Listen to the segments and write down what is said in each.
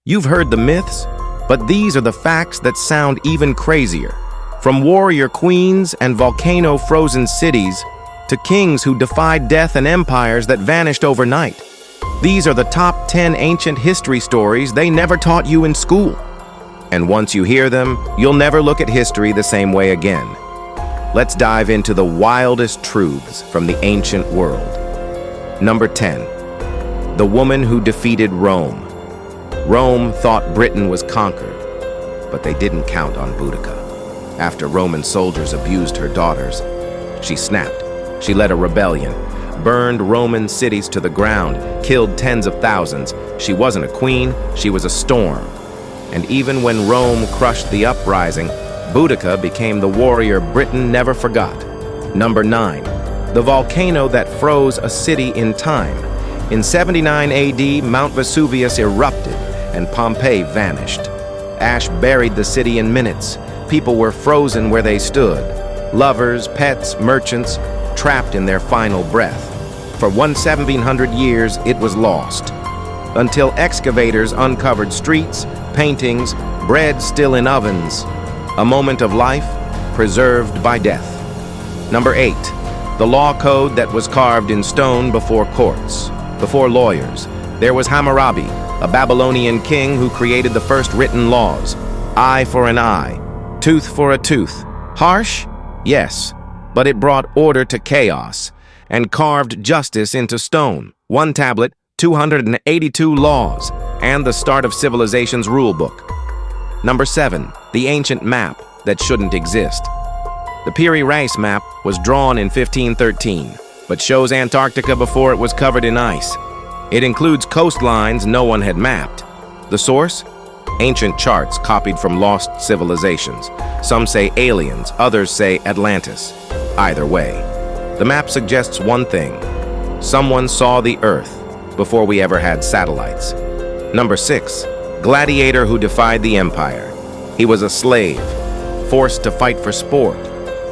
You've heard the myths, but these are the facts that sound even crazier. From warrior queens and volcano-frozen cities to kings who defied death and empires that vanished overnight. These are the top 10 ancient history stories they never taught you in school. And once you hear them, you'll never look at history the same way again. Let's dive into the wildest truths from the ancient world. Number 10. The woman who defeated Rome. Rome thought Britain was conquered, but they didn't count on Boudica. After Roman soldiers abused her daughters, she snapped. She led a rebellion, burned Roman cities to the ground, killed tens of thousands. She wasn't a queen, she was a storm. And even when Rome crushed the uprising, Boudica became the warrior Britain never forgot. Number 9. The volcano that froze a city in time. In 79 AD, Mount Vesuvius erupted and Pompeii vanished. Ash buried the city in minutes. People were frozen where they stood. Lovers, pets, merchants, trapped in their final breath. For 1700 years, it was lost. Until excavators uncovered streets, paintings, bread still in ovens. A moment of life preserved by death. Number 8. The law code that was carved in stone before courts, before lawyers. There was Hammurabi, a Babylonian king who created the first written laws. Eye for an eye, tooth for a tooth. Harsh? Yes, but it brought order to chaos and carved justice into stone. One tablet, 282 laws, and the start of civilization's rule book. Number 7. The ancient map that shouldn't exist. The Piri Reis map was drawn in 1513, but shows Antarctica before it was covered in ice. It includes coastlines no one had mapped. The source? Ancient charts copied from lost civilizations. Some say aliens, others say Atlantis. Either way, the map suggests one thing. Someone saw the Earth before we ever had satellites. Number 6. Gladiator who defied the empire. He was a slave, forced to fight for sport.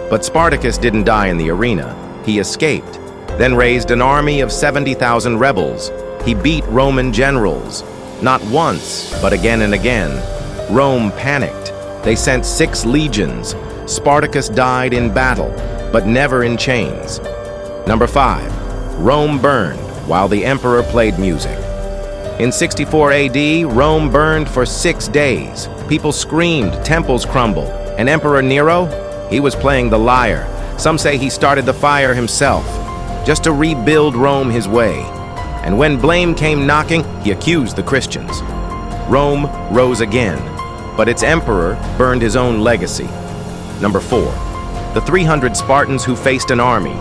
But Spartacus didn't die in the arena. He escaped, then raised an army of 70,000 rebels. He beat Roman generals, not once, but again and again. Rome panicked. They sent 6 legions. Spartacus died in battle, but never in chains. Number 5. Rome burned while the emperor played music. In 64 AD, Rome burned for 6 days. People screamed, temples crumbled. And Emperor Nero? He was playing the lyre. Some say he started the fire himself, just to rebuild Rome his way. And when blame came knocking, he accused the Christians. Rome rose again, but its emperor burned his own legacy. Number 4. The 300 Spartans who faced an army.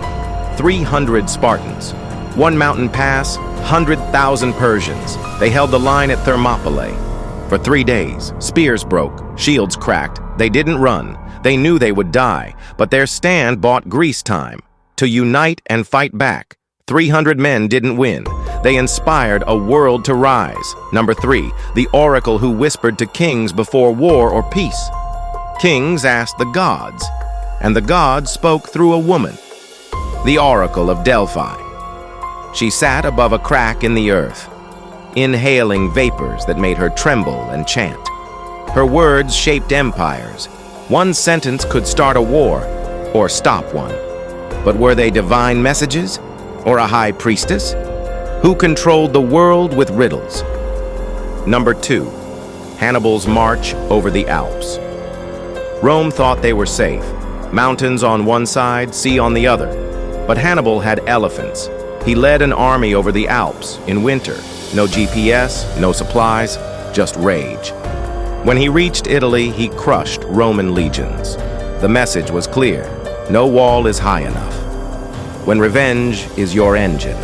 300 Spartans. One mountain pass, 100,000 Persians. They held the line at Thermopylae. For 3 days, spears broke, shields cracked. They didn't run. They knew they would die, but their stand bought Greece time. To unite and fight back. 300 men didn't win. They inspired a world to rise. Number 3, the oracle who whispered to kings before war or peace. Kings asked the gods, and the gods spoke through a woman. The oracle of Delphi. She sat above a crack in the earth, inhaling vapors that made her tremble and chant. Her words shaped empires. One sentence could start a war or stop one. But were they divine messages or a high priestess who controlled the world with riddles? Number 2, Hannibal's march over the Alps. Rome thought they were safe. Mountains on one side, sea on the other. But Hannibal had elephants. He led an army over the Alps in winter. No GPS, no supplies, just rage. When he reached Italy, he crushed Roman legions. The message was clear. No wall is high enough. When revenge is your engine.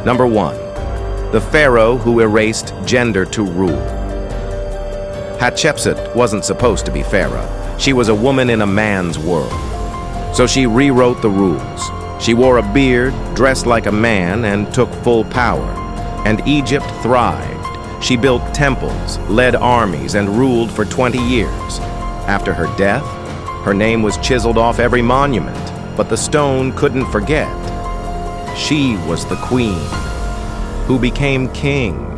Number 1. The pharaoh who erased gender to rule. Hatshepsut wasn't supposed to be pharaoh. She was a woman in a man's world. So she rewrote the rules. She wore a beard, dressed like a man, and took full power. And Egypt thrived. She built temples, led armies, and ruled for 20 years. After her death, her name was chiseled off every monument, but the stone couldn't forget. She was the queen who became king.